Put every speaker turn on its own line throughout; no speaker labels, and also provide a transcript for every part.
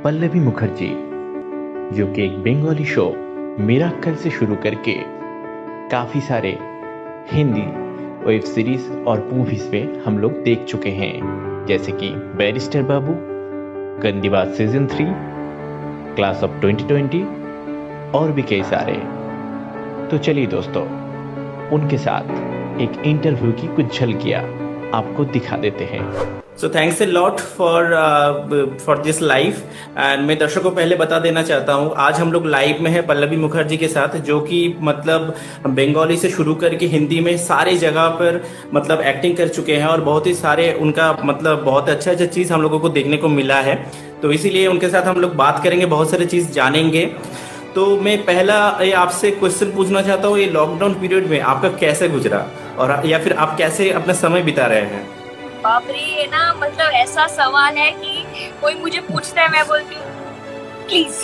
पल्लवी मुखर्जी, जो कि एक बंगाली शो मिराक्कल से शुरू करके काफ़ी सारे हिंदी वेब सीरीज और मूवीज में हम लोग देख चुके हैं, जैसे कि बैरिस्टर बाबू, गंदी बात सीजन 3, क्लास ऑफ 2020 और भी कई सारे। तो चलिए दोस्तों, उनके साथ एक इंटरव्यू की कुछ झलकियां आपको दिखा देते हैं।
So thanks a lot for this live. And मैं दर्शकों को पहले बता देना चाहता हूँ, आज हम लोग लाइव में हैं पल्लवी मुखर्जी के साथ, जो कि मतलब बंगाली से शुरू करके हिंदी में सारे जगह पर मतलब एक्टिंग कर चुके हैं और बहुत ही सारे उनका मतलब बहुत अच्छा अच्छा चीज़ हम लोगों को देखने को मिला है। तो इसीलिए उनके साथ हम लोग बात करेंगे, बहुत सारी चीज़ जानेंगे। तो मैं पहला आपसे क्वेश्चन पूछना चाहता हूँ, ये लॉकडाउन पीरियड में आपका कैसे गुजरा और या फिर आप कैसे अपना समय बिता रहे हैं?
बाप रे, ये ना मतलब ऐसा सवाल है कि कोई मुझे पूछता है मैं बोलती हूँ please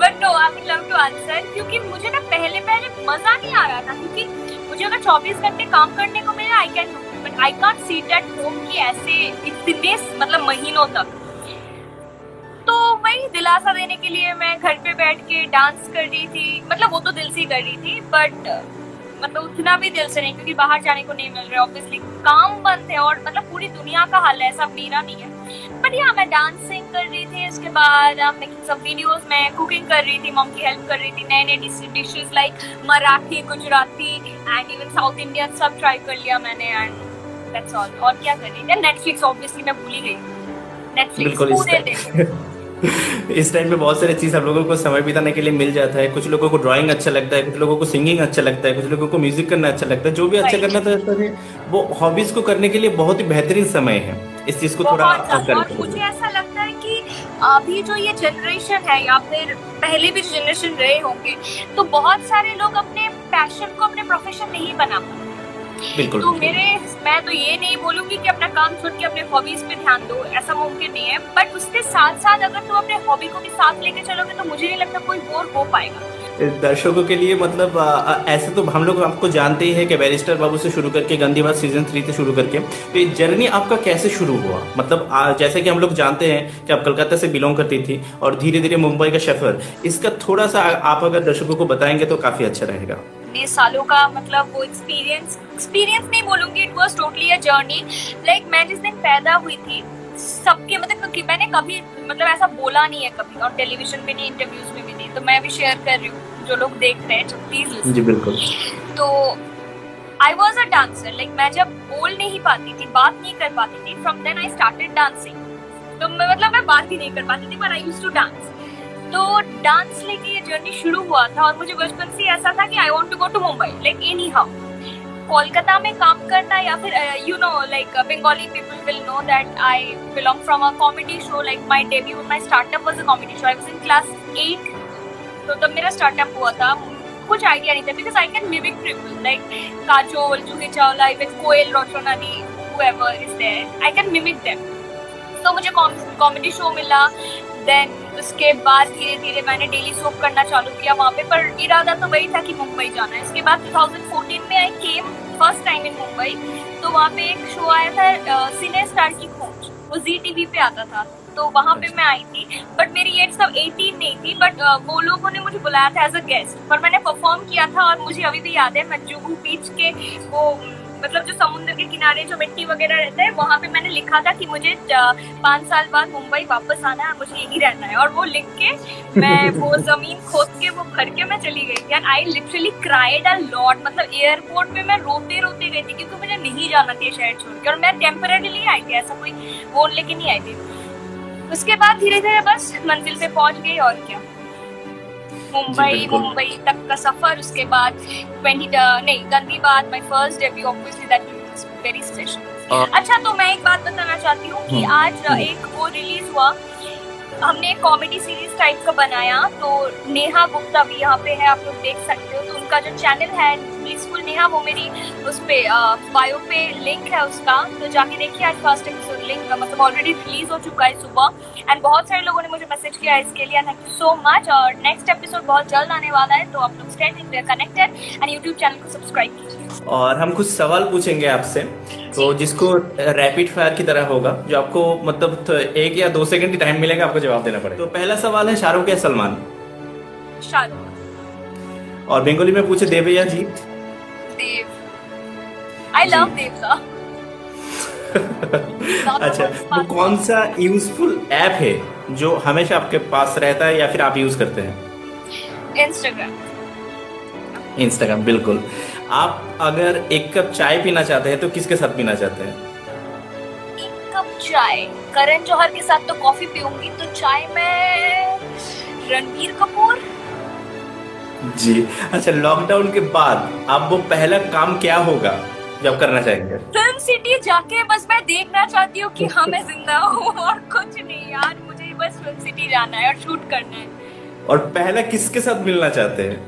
but no, I would love to answer, क्योंकि मुझे ना पहले मजा नहीं आ रहा था, क्योंकि मुझे अगर 24 घंटे काम करने को मिला I can do, but I can't seat at home कि ऐसे इतने मतलब महीनों तक। तो वही दिलासा देने के लिए मैं घर पे बैठ के डांस कर रही थी, मतलब वो तो दिल से ही कर रही थी, बट मतलब उतना भी दिल से नहीं, क्योंकि बाहर जाने को नहीं मिल रहा, ऑब्वियसली काम बंद है और मतलब पूरी दुनिया का हाल है, ऐसा मेरा नहीं है। बट या मैं डांसिंग कर रही थी, उसके बाद मेकिंग सब वीडियोस, मैं कुकिंग कर रही थी, मॉम की हेल्प कर रही थी, नए नए dishes like Marathi, Gujarati and even south Indian सब ट्राई कर लिया मैंने, एंड दैट्स ऑल। और क्या कर रही थी? नेटफ्लिक्स, ऑब्वियसली मैं भूल ही गई, नेटफ्लिक्स
इस टाइम पे बहुत सारी चीज हम लोगों को समय बिताने के लिए मिल जाता है। कुछ लोगों को ड्राइंग अच्छा लगता है, कुछ लोगों को सिंगिंग अच्छा लगता है, कुछ लोगों को म्यूजिक करना अच्छा लगता है। जो भी अच्छा करना चाहता है वो हॉबीज को करने के लिए बहुत ही बेहतरीन समय है। इस चीज को थोड़ा
मुझे ऐसा लगता है कि अभी जो ये जनरेशन है या फिर पहले भी जनरेशन रहे होंगे, तो बहुत सारे लोग अपने पैशन को अपने प्रोफेशन नहीं बना पाते। तो मैं तो ये नहीं बोलूंगी कि अपना काम छोड़ के अपने हॉबीज पे ध्यान दो, ऐसा मुमकिन नहीं है, बट उसके साथ साथ अगर तुम अपने हॉबी को भी साथ लेके चलोगे तो मुझे नहीं लगता कोई बोर हो पाएगा।
दर्शकों के लिए मतलब ऐसे तो हम लोग आपको जानते ही है कि बैरिस्टर बाबू से शुरू करके गंदी बात सीजन 3 से शुरू करके, तो ये जर्नी आपका कैसे शुरू हुआ? मतलब जैसे कि हम लोग जानते हैं कि आप कलकत्ता से बिलोंग करती थी और धीरे धीरे मुंबई का सफर, इसका थोड़ा सा आप अगर दर्शकों को बताएंगे तो काफी अच्छा रहेगा।
सालों का मतलब वो एक्सपीरियंस नहीं बोलूंगी, it was totally a journey. Like मैं जिस दिन पैदा हुई थी, सबके मतलब मैंने कभी मतलब ऐसा बोला नहीं है कभी, और टेलीविजन पे नहीं, इंटरव्यूज में भी नहीं, तो मैं भी शेयर कर रही हूँ, जो लोग देख रहे हैं तो प्लीज लिसन।
जी बिल्कुल।
तो I was a dancer, like मैं जब बोल नहीं पाती थी, बात नहीं कर पाती थी, from then I started dancing. तो मैं बात ही नहीं कर पाती थी, but I used to dance. तो डांस लेके ये जर्नी शुरू हुआ था, और मुझे बचपन से ऐसा था कि I want to go to Mumbai, like anyhow. Kolkata में काम करना या फिर you know like Bengali people will know that I belong from a comedy show, like my debut, my startup was a comedy show. I was in class 8, तो तब मेरा startup हुआ था। कुछ आइडिया नहीं था, because I can mimic people like Kajol, Juhi Chawla, even Koel Roshnani, whoever is there, I can mimic them. तो मुझे कॉमेडी शो मिला, देन उसके बाद धीरे धीरे मैंने डेली सोप करना चालू किया वहाँ पे, पर इरादा तो वही था कि मुंबई जाना है। इसके बाद 2014 में I came first time in Mumbai, तो वहाँ पे एक शो आया था सिने स्टार की खोज, वो जी टीवी पे आता था, तो वहाँ पे मैं आई थी। बट मेरी एज तब 18 नहीं थी, बट वो लोगों ने मुझे बुलाया था एज अ गेस्ट, पर मैंने परफॉर्म किया था। और मुझे अभी भी याद है, मैं जुहू बीच के वो मतलब जो समुद्र के किनारे जो मिट्टी वगैरह रहता है, वहाँ पे मैंने लिखा था कि मुझे 5 साल बाद मुंबई वापस आना है, मुझे यही रहना है। और वो लिख के मैं वो जमीन खोद के वो भर के मैं चली गई थी, and I literally cried a lot. मतलब एयरपोर्ट पे मैं रोते रोते गई थी, क्योंकि मुझे नहीं जाना था शहर छोड़ के, और मैं टेम्परेरीली आई थी, ऐसा कोई वो लेके नहीं आई थी। उसके बाद धीरे धीरे बस मंजिल पे पहुंच गई, और क्या, मुंबई तक का सफर। उसके बाद गंदी बात, my first debut, obviously that was very special. अच्छा, तो मैं एक बात बताना चाहती हूँ कि आज एक वो रिलीज हुआ, हमने एक कॉमेडी सीरीज टाइप का बनाया, तो नेहा गुप्ता भी यहाँ पे है, आप लोग देख सकते हो। तो उनका जो चैनल है ब्लिसफुल नेहा, वो मेरी उस पे बायो पे लिंक है उसका, तो जाके देखिए। आज फर्स्ट एपिसोड लिंक मतलब ऑलरेडी रिलीज हो चुका है सुबह, एंड बहुत सारे लोगों ने मुझे मैसेज किया है इसके लिए, थैंक यू सो मच। और नेक्स्ट एपिसोड बहुत जल्द आने वाला है, तो आप लोग stay connected and YouTube channel को सब्सक्राइब कीजिए।
और हम कुछ सवाल पूछेंगे आपसे, तो जिसको रैपिड फायर की तरह होगा, जो आपको मतलब 1 या 2 सेकंड की टाइम मिलेगा, आपको जवाब देना पड़ेगा। तो पहला सवाल है, शाहरुख या सलमान?
शाहरुख।
और बंगाली में पूछे, देव या जीत?
देव। आई लव देव सा।
अच्छा, वो कौन सा यूजफुल ऐप है जो हमेशा आपके पास रहता है या फिर आप यूज करते हैं? इंस्टाग्राम, बिल्कुल। आप अगर 1 कप चाय पीना चाहते हैं तो किसके साथ पीना चाहते हैं?
1 कप चाय करण जौहर के साथ तो कॉफी पीऊंगी, तो चाय में रणबीर कपूर। जी।
अच्छा, लॉकडाउन के बाद अब वो पहला काम क्या होगा जो आप करना चाहेंगे?
फिल्म सिटी जाके बस मैं देखना चाहती हूँ कि हाँ मैं जिंदा हूँ, और कुछ नहीं यार, मुझे बस फिल्म सिटी जाना है और शूट करना है।
और पहला किसके साथ मिलना चाहते हैं?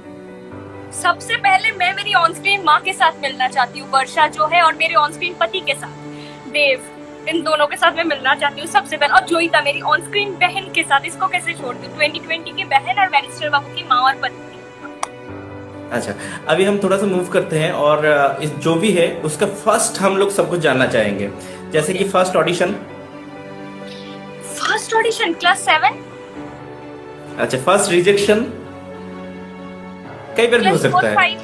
सबसे पहले मैं मेरी ऑन स्क्रीन माँ के साथ मिलना चाहती हूँ, वर्षा जो है, और मेरे ऑन स्क्रीन पति के साथ देव, इन दोनों के साथ मैं मिलना चाहती हूँ सबसे पहले। और जोईता मेरी ऑन स्क्रीन बहन के साथ, इसको कैसे छोड़ दूँ, 2020 की बहन और बैरिस्टर बाबू की माँ और पत्नी।
अच्छा, अभी हम थोड़ा सा मूव करते हैं, और जो भी है उसका फर्स्ट हम लोग सब कुछ जानना चाहेंगे, जैसे कि फर्स्ट ऑडिशन
क्लास 7।
अच्छा, फर्स्ट रिजेक्शन कई बार भी हो सकता है।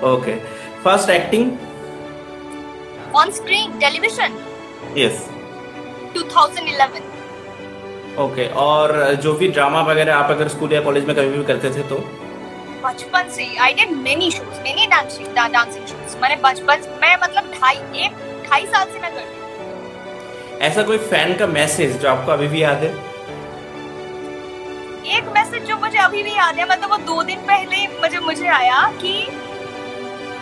Okay, first acting
on screen television?
Yes,
2011।
Okay, और जो भी ड्रामा वगैरह आप अगर स्कूल या कॉलेज में कभी भी करते थे तो?
बचपन से I did many shows, many dancing shows. मैंने बचपन मैं मतलब 2.5 साल से मैं करती हूँ।
ऐसा कोई फैन का मैसेज जो आपको अभी भी याद है?
एक मैसेज जो मुझे अभी भी याद है, मतलब वो 2 दिन पहले मुझे आया कि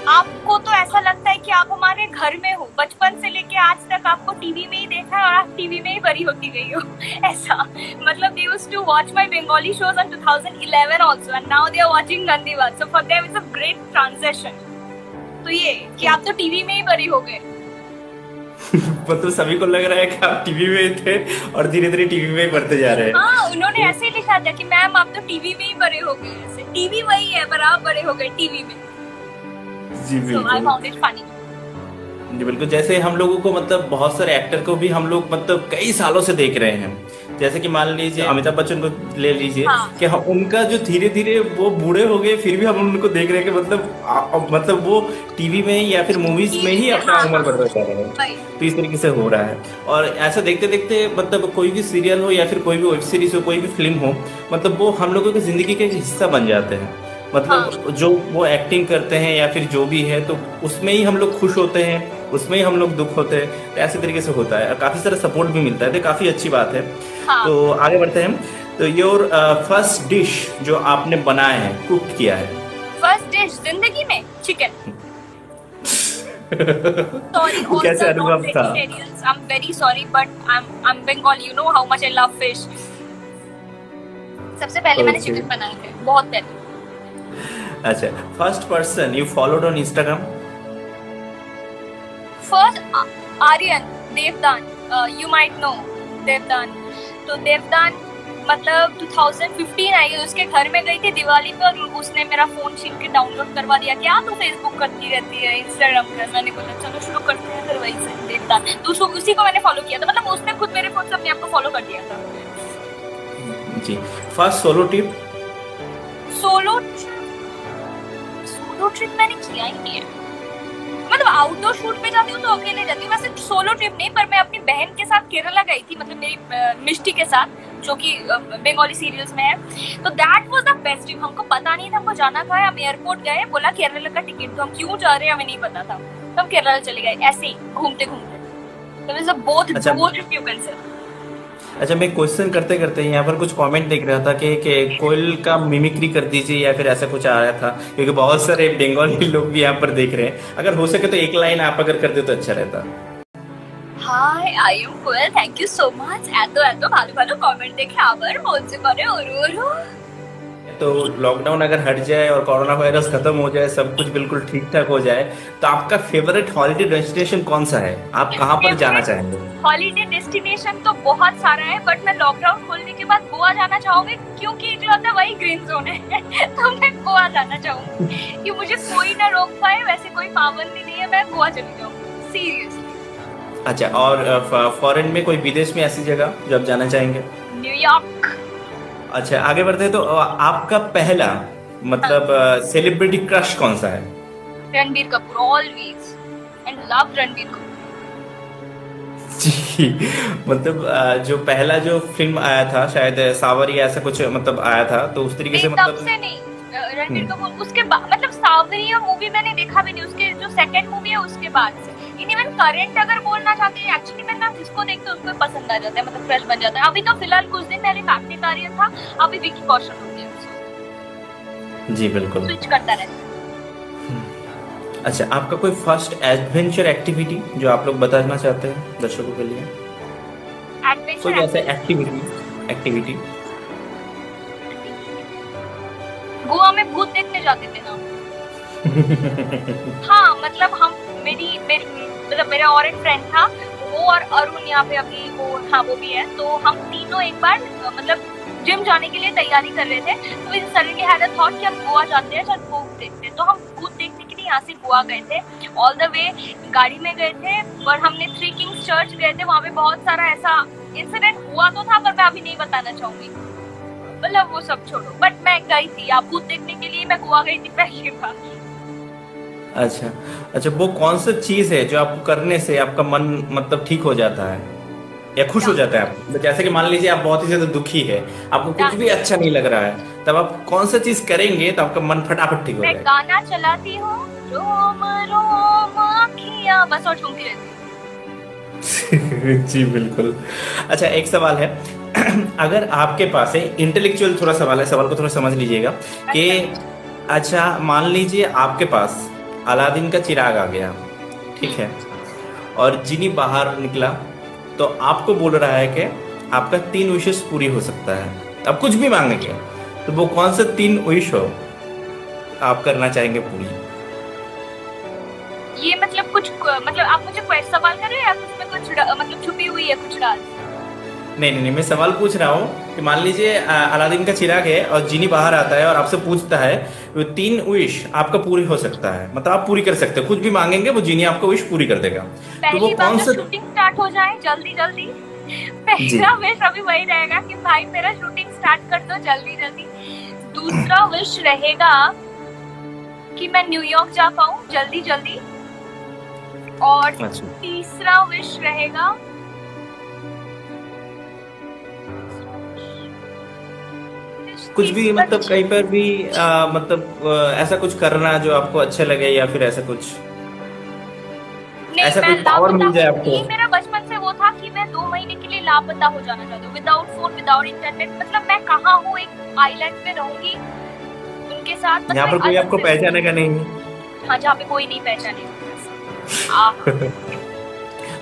आपको तो ऐसा लगता है कि आप हमारे घर में हो, बचपन से लेके आज तक आपको टीवी में ही देखा है और आप टीवी में ही बड़ी होती गई हो। ऐसा मतलब they used to watch my Bengali shows in 2011 also, and now they are watching Gandiwat, so for them it's a great transition। तो ये कि आप तो टीवी में ही बड़ी हो गए।
मतलब सभी को लग रहा है कि आप टीवी में थे और धीरे धीरे टीवी में ही बढ़ते जा रहे हैं।
हाँ, उन्होंने ऐसे ही लिखा था कि मैम आप तो टीवी में ही बड़े हो गए, ऐसे टीवी वही है पर आप बड़े हो गए टीवी में।
जी बिल्कुल।
So I found it funny।
जी बिल्कुल, जैसे हम लोगों को मतलब बहुत सारे एक्टर को भी हम लोग मतलब कई सालों से देख रहे हैं, जैसे कि मान लीजिए अमिताभ बच्चन को ले लीजिए। हाँ। कि उनका जो धीरे धीरे वो बूढ़े हो गए, फिर भी हम उनको देख रहे हैं कि मतलब वो टीवी में या फिर मूवीज में ही अपना उम्र बढ़ता जा रहा है। तो इस तरीके से हो रहा है, और ऐसा देखते देखते मतलब कोई भी सीरियल हो या फिर कोई भी वेब सीरीज हो, कोई भी फिल्म हो, मतलब वो हम लोगों की जिंदगी का एक हिस्सा बन जाते हैं। मतलब जो वो एक्टिंग करते हैं या फिर जो भी है, तो उसमें ही हम लोग खुश होते हैं, उसमें ही हम लोग दुख होते हैं, तो ऐसे तरीके से होता है। काफी सारा सपोर्ट भी मिलता है, तो काफी अच्छी बात है। हाँ। तो आगे बढ़ते हैं। तो योर फर्स्ट डिश जो आपने बनाया है, कुक किया है?
फर्स्ट डिश जिंदगी में चिकन। Sorry,
कैसे अनुभव था?
I'm very sorry, but I'm Bengali. You know how much I love fish. सबसे पहले मैंने चिकन बनाया थे, बहुत पहले।
अच्छा, first person you followed on Instagram?
First Aryan Devdan, you might know Devdan. तो देवदान मतलब 2015 आई, उसके घर में गई थी दिवाली पे, और उसने मेरा फोन छीन के डाउनलोड करवा दिया। क्या तू फेसबुक करती रहती है, इंस्टाग्राम पर? मैंने बोला चलो शुरू करते हैं फिर वही से देवदान। तो उसी को मैंने फॉलो किया था, मतलब उसने खुद मेरे फोन से अपने आप को फॉलो कर दिया था।
जी, first solo trip? Solo
trip मैंने किया ही नहीं है, मतलब आउटडोर शूट पे जाती हूँ तो अकेले जाती हूँ, वैसे सोलो ट्रिप नहीं। पर मैं अपनी बहन के साथ केरला गई थी, मतलब मेरी मिष्टी के साथ, जो कि बंगाली सीरियल्स में है। तो that was the best trip. हमको पता नहीं था हमको जाना कहाँ है, हम एयरपोर्ट गए, बोला केरला का टिकट, तो हम क्यों जा रहे हैं हमें नहीं पता था, तो हम केरला चले गए ऐसे ही घूमते घूमते। तो it's both trip you can say.
अच्छा, मैं क्वेश्चन करते करते यहाँ पर कुछ कमेंट देख रहा था कि कोयल का मिमिक्री कर दीजिए या फिर ऐसा कुछ आ रहा था, क्योंकि बहुत सारे बंगाली लोग भी यहाँ पर देख रहे हैं। अगर हो सके तो एक लाइन आप अगर कर दे तो अच्छा रहता।
Hi I am Koel, thank you so much. এত ভালো ভালো কমেন্ট দেখে আবার মন করে ওরু
तो लॉकडाउन अगर हट जाए और कोरोना वायरस खत्म हो जाए, सब कुछ बिल्कुल ठीक ठाक हो जाए, तो आपका फेवरेट हॉलीडे डेस्टिनेशन कौन सा है? आप कहाँ पर जाना चाहेंगे?
हॉलीडे डेस्टिनेशन तो बहुत सारा है, बट मैं लॉकडाउन खोलने के बाद गोवा जाना चाहूंगी, क्योंकि इकलौता वही ग्रीन जोन है। तो मैं गोवा जाना चाहूंगी कि मुझे कोई ना रोक पाए, वैसे कोई पाबंदी नहीं है, मैं गोवा चली जाऊंगी सीरियसली।
अच्छा, और फॉरेन में कोई विदेश में ऐसी जगह जो आप जाना चाहेंगे?
न्यूयॉर्क।
अच्छा, आगे बढ़ते हैं। तो आपका पहला मतलब सेलिब्रिटी क्रश कौन सा है?
Ranbir Kapoor, always and love Ranbir Kapoor.
जी, मतलब जो पहला जो फिल्म आया था शायद सावरी ऐसा कुछ मतलब आया था, तो उस तरीके से मतलब
तब से नहीं रणबीर कपूर, उसके बाद मतलब सावरी मूवी मैंने देखा भी नहीं, उसके जो सेकंड मूवी है उसके बाद से। इवन करंट अगर बोलना चाहते हैं, एक्चुअली मैं ना जिसको देखते हैं उसको पसंद आ जाता है, मतलब फ्रेश बन जाता है। अभी तो फिलहाल कुछ दिन पहले कार्तिक आर्यन था, अभी विकी कौशल हो गया।
जी बिल्कुल,
स्विच करता रहता है।
अच्छा, आपका कोई फर्स्ट एडवेंचर एक्टिविटी जो आप लोग बताना चाहते हैं दर्शकों के लिए? कोई ऐसा एक्टिविटी?
गोवा में भूत देखने जाते थे ना। हाँ, मतलब हम मतलब मेरा और एक फ्रेंड था, वो और अरुण यहाँ पे अभी वो भी है, तो हम तीनों एक बार मतलब जिम जाने के लिए तैयारी कर रहे थे, तो we suddenly had a thought कि हम गोवा जाते हैं, चल भूत देखते हैं। तो हम भूत देखने के लिए यहाँ से गोवा गए थे, ऑल द वे गाड़ी में गए थे, और हमने थ्री किंग्स चर्च गए थे। वहाँ पे बहुत सारा ऐसा इंसिडेंट हुआ तो था, पर मैं अभी नहीं बताना चाहूंगी, मतलब वो सब छोड़ो। बट मैं गई थी, आप भूत देखने के लिए मैं गोवा गई थी पहली बार।
अच्छा, वो कौन सा चीज है जो आपको करने से आपका मन मतलब ठीक हो जाता है या खुश हो जाता है आप? जैसे कि मान लीजिए आप बहुत ही ज्यादा दुखी है, आपको कुछ भी अच्छा नहीं लग रहा है, तब आप कौन सा चीज करेंगे तो आपका मन फटाफट ठीक हो जाएगा?
मैं गाना चलाती हूँ, रोम रोम आँखियाँ, बस और झूमती रहती हूँ।
जी बिल्कुल। अच्छा, एक सवाल है। अगर आपके पास है, इंटेलेक्चुअल थोड़ा सवाल है, सवाल को थोड़ा समझ लीजिएगा कि अच्छा मान लीजिए आपके पास अलादीन का चिराग आ गया, ठीक है, और जिनी बाहर निकला, तो आपको बोल रहा है कि आपका 3 विशेष पूरी हो सकता है, अब कुछ भी मांगेंगे, तो वो कौन सा 3 विश हो आप करना चाहेंगे पूरी?
ये मतलब कुछ मतलब आप मुझे कोई सवाल कर रहे हैं या कुछ में कुछ मतलब छुपी हुई है कुछ राज?
नहीं, मैं सवाल पूछ रहा हूँ कि मान लीजिए अलादीन का चिराग है और जीनी बाहर आता है और आपसे पूछता है, वो 3 विश आपका पूरी हो सकता है, मतलब आप पूरी कर सकते हैं, कुछ भी मांगेंगे वो जीनी आपको विश पूरी कर देगा, तो वो कौन सा?
शूटिंग स्टार्ट हो जाए जल्दी जल्दी। पहला विश अभी वही रहेगा कि भाई मेरा शूटिंग स्टार्ट कर दो जल्दी जल्दी। दूसरा विश रहेगा कि मैं न्यूयॉर्क जा पाऊँ जल्दी जल्दी, और तीसरा विश रहेगा
कुछ भी मतलब कहीं पर भी मतलब ऐसा कुछ करना जो आपको अच्छा लगे, या फिर ऐसा कुछ ऐसा कोई पावर मिल जाए आपको?
मेरा बचपन से वो था कि मैं 2 महीने के लिए लापता हो जाना चाहती हूँ, विदाउट फोन विदाउट इंटरनेट। मतलब मैं कहाँ हूँ, एक आइलैंड पे रहूंगी उनके साथ, मतलब
यहाँ पर कोई आपको पहचानेगा नहीं।
हाँ, जहाँ पे कोई नहीं पहचानेगा।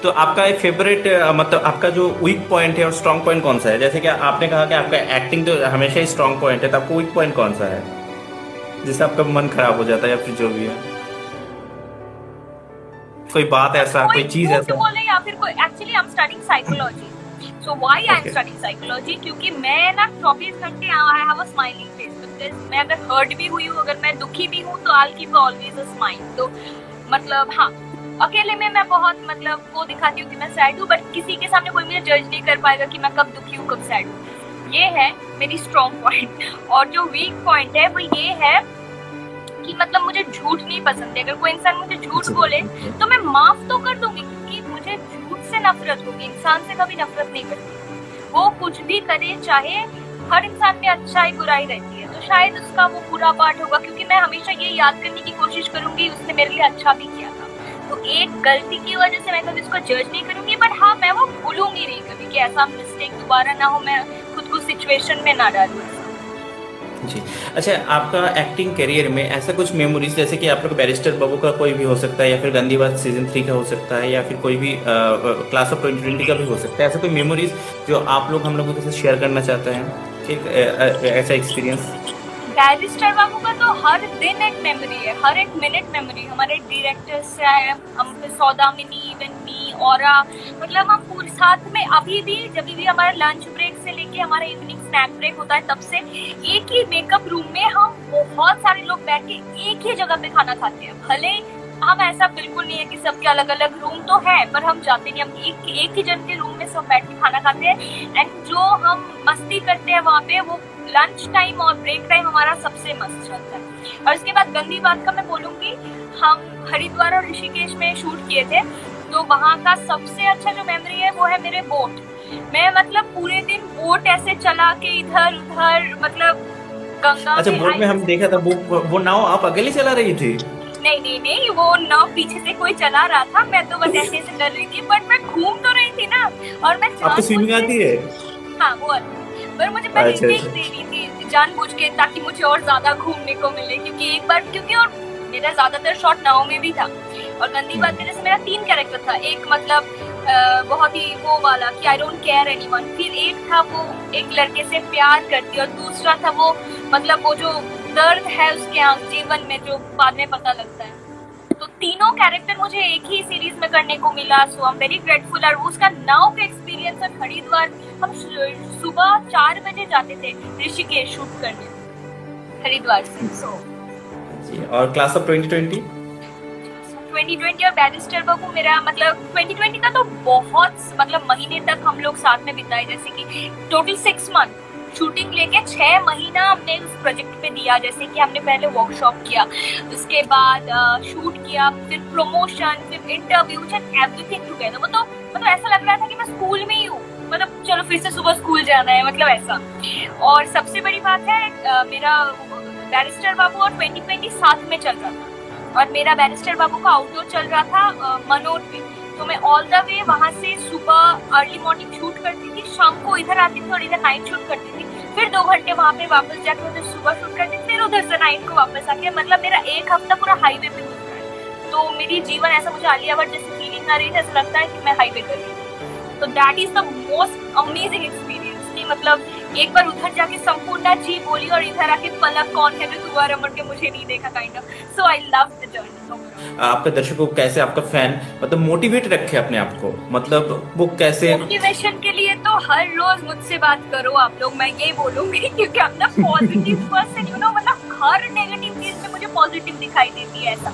तो आपका एक फेवरेट मतलब आपका जो वीक पॉइंट है और स्ट्रॉन्ग पॉइंट कौन सा है? जैसे कि आपने कहा कि आपका एक्टिंग तो हमेशा ही स्ट्रॉन्ग पॉइंट है, तो आपको वीक पॉइंट कौन सा है जिससे आपका मन खराब हो जाता है, या फिर जो भी है कोई बात ऐसा, कोई चीज ऐसा
बोले, या फिर कोई? Actually I am studying psychology, so why I am studying psychology, क्योंकि मैं ना 24 घंटे I have a smiling face, because मैं अगर हर्ट भी हुई हूँ, अगर मैं दुखी भी हूँ, तो I keep always a smile. तो मतलब हाँ, अकेले में मैं बहुत मतलब वो दिखाती हूँ कि मैं सैड हूँ, बट किसी के सामने कोई मुझे जज नहीं कर पाएगा कि मैं कब दुखी हूँ कब सैड हूँ। ये है मेरी स्ट्रॉन्ग पॉइंट। और जो वीक पॉइंट है वो ये है कि मतलब मुझे झूठ नहीं पसंद है। अगर कोई इंसान मुझे झूठ बोले तो मैं माफ तो कर दूंगी, क्योंकि मुझे झूठ से नफरत होगी, इंसान से कभी नफरत नहीं करती। वो कुछ भी करे, चाहे हर इंसान में अच्छाई बुराई रहती है, तो शायद उसका वो बुरा पार्ट होगा, क्योंकि मैं हमेशा ये याद करने की कोशिश करूंगी उसने मेरे लिए अच्छा भी किया था। तो एक गलती की वजह से मैं कभी उसको जज नहीं करूंगी, बट हाँ मैं वो भूलूंगी नहीं कभी कि ऐसा मिस्टेक दोबारा ना हो, मैं खुद को सिचुएशन में ना डालूं।
जी, अच्छा, आपका एक्टिंग करियर में ऐसा कुछ मेमोरीज, जैसे कि आप लोग बैरिस्टर बाबू का कोई भी हो सकता है, या फिर गंदी बात सीजन 3 का हो सकता है, या फिर कोई भी क्लास ऑफ 2020 का भी हो सकता है, ऐसा कोई मेमोरीज जो आप लोग हम लोगों के साथ शेयर करना चाहते हैं, एक ऐसा एक्सपीरियंस?
बैरिस्टर बाबू का तो हर दिन एक मेमोरी है, हर एक मिनट मेमोरी। हमारे डायरेक्टर से हम सौदामिनी, इवन मी, औरा, मतलब हम पूरे साथ में अभी भी जब भी हमारा लंच ब्रेक से लेके हमारा इवनिंग स्नैक ब्रेक होता है, तब से एक ही मेकअप रूम में हम बहुत सारे लोग बैठ के एक ही जगह पे खाना खाते हैं। भले हम ऐसा बिल्कुल नहीं है कि सबके अलग अलग रूम तो है, पर हम जाते नहीं, हम एक ही जन के रूम में सब बैठ के खाना खाते हैं। एंड जो हम मस्ती करते हैं वहाँ पे, वो लंच टाइम और ब्रेक टाइम हमारा सबसे मस्त चलता है। और उसके बाद गंदी बात का मैं बोलूंगी, हम हरिद्वार और ऋषिकेश में शूट किए थे, तो वहाँ का सबसे अच्छा जो मेमोरी है वो है मेरे बोट। मैं मतलब पूरे दिन बोट ऐसे चला के इधर उधर, मतलब गंगा।
अच्छा, बोट में हम देखा था वो नाव आप अकेले चला रही थी?
नहीं, वो नाव पीछे से कोई चला रहा था, मैं तो बस ऐसे ऐसे कर रही थी, बट मैं घूम तो रही थी ना। और मैं
आपको स्विमिंग आती है?
हाँ, वो आती है, पर मुझे पहले देख दे रही थी जानबूझ के, ताकि मुझे और ज्यादा घूमने को मिले, क्योंकि एक बार, क्योंकि और मेरा ज्यादातर शॉट नाव में भी था। और गंदी बात है, जैसे मेरा 3 कैरेक्टर था, एक मतलब बहुत ही वो वाला कि आई डोंट केयर एनीवन, फिर एक था वो एक लड़के से प्यार करती, और दूसरा था वो मतलब वो जो दर्द है उसके जीवन में जो बाद में पता लगता है। तो तीनों कैरेक्टर मुझे एक ही सीरीज में करने को मिला, सो आई एम वेरी ग्रेटफुल। और उसका नाव का एक्सपीरियंस और हरिद्वार, हम सुबह 4 बजे जाते थे ऋषिकेश शूट करने हरिद्वार से।
और क्लास ऑफ 2020
और बैरिस्टर बाबू मेरा मतलब 2020 का तो बहुत मतलब महीने तक हम लोग साथ में बिताए, जैसे कि टोटल 6 मंथ शूटिंग लेके 6 महीना हमने उस प्रोजेक्ट पे दिया। जैसे कि हमने पहले वर्कशॉप किया, उसके बाद शूट किया, फिर प्रमोशन, फिर इंटरव्यूज एंड एवरीथिंग टुगेदर। वो तो मतलब ऐसा लग रहा था कि मैं स्कूल में ही हूँ, मतलब चलो फिर से सुबह स्कूल जाना है, मतलब ऐसा। और सबसे बड़ी बात है, मेरा बैरिस्टर बाबू और 2020 साथ में चल रहा था, और मेरा बैरिस्टर बाबू का आउटडोर चल रहा था मनोर पे। तो मैं ऑल द वे वहाँ से सुबह अर्ली मॉर्निंग शूट करती थी, शाम को इधर आती थी और इधर नाइट शूट करती थी, फिर 2 घंटे वहाँ पे वापस जाके उधर सुबह शूट करती थी, फिर उधर से नाइट को वापस आके, मतलब मेरा 1 हफ्ता पूरा हाईवे पे गुजरा है। तो मेरी जीवन ऐसा, मुझे आलिया भट्ट जैसी फीलिंग आ रही थी, ऐसा लगता है कि मैं हाईवे कर रही हूँ। तो that is the most amazing experience कि मतलब एक बार उधर जाके संपूर्णा जी बोली और इधर आके पलक कौन है जो दोबारा मुड़ के मुझे नहीं देखा, kind of. So I love the journey.
आपके दर्शकों को कैसे आपका फैन मतलब मोटिवेट रखे अपने आप को, मतलब वो कैसे?
मोटिवेशन के लिए तो हर रोज मुझसे बात करो आप लोग, मैं यही बोलूंगी, क्योंकि I'm the positive person, you know, मतलब हर नेगेटिव चीज में मुझे पॉजिटिव दिखाई देती है ऐसा।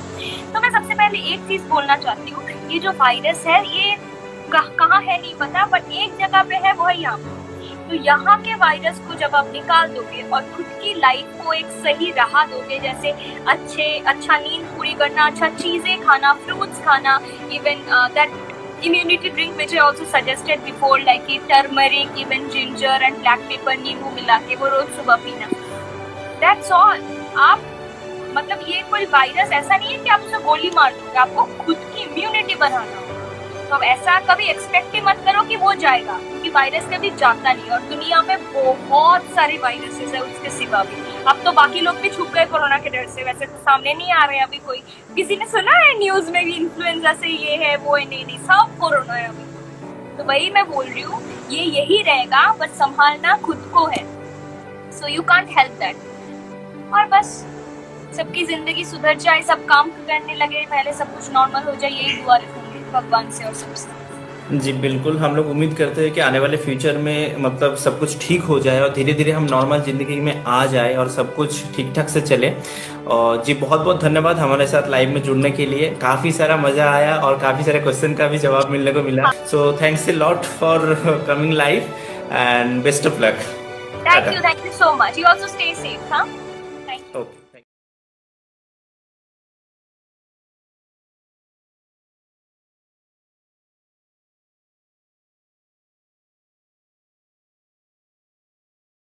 तो मैं सबसे पहले एक चीज बोलना चाहती हूँ, ये जो वायरस है ये कहाँ है नहीं पता, बट एक जगह पे है, वो है यहाँ पे। तो यहाँ के वायरस को जब आप निकाल दोगे और खुद की लाइफ को एक सही राह दोगे, जैसे अच्छा नींद पूरी करना, अच्छा चीजें खाना, फ्रूट्स खाना, even that immunity drink which I also suggested before, like turmeric, even ginger and black pepper, नींबू मिला के वो रोज सुबह पीना। That's all। आप मतलब ये कोई वायरस ऐसा नहीं है कि आप उसे गोली मार दोगे, आपको खुद की इम्यूनिटी बनाना होगा। तो अब ऐसा कभी एक्सपेक्ट ही मत करो कि वो जाएगा, क्योंकि वायरस कभी जाता नहीं, और दुनिया में बहुत सारे वायरसेस है उसके सिवा भी। अब तो बाकी लोग भी छुप गए कोरोना के डर से, वैसे तो सामने नहीं आ रहे अभी कोई। किसी ने सुना है न्यूज में भी इन्फ्लुएंजा से ये है वो है? नहीं, सब कोरोना है अभी। तो वही मैं बोल रही हूँ, ये यही रहेगा, बस संभालना खुद को है। So you can't help that. और बस सबकी जिंदगी सुधर जाए, सब काम करने लगे, पहले सब कुछ नॉर्मल हो जाए, यही दुआ रखूंगी भगवान से और सबसे।
जी बिल्कुल, हम लोग उम्मीद करते हैं कि आने वाले फ्यूचर में मतलब सब कुछ ठीक हो जाए और धीरे धीरे हम नॉर्मल जिंदगी में आ जाए और सब कुछ ठीक ठाक से चले। और जी बहुत बहुत धन्यवाद हमारे साथ लाइव में जुड़ने के लिए, काफ़ी सारा मज़ा आया और काफ़ी सारे क्वेश्चन का भी जवाब मिलने को मिला। So thanks a lot for coming live and best of luck.
Thank you so much. You also stay safe. हाँ।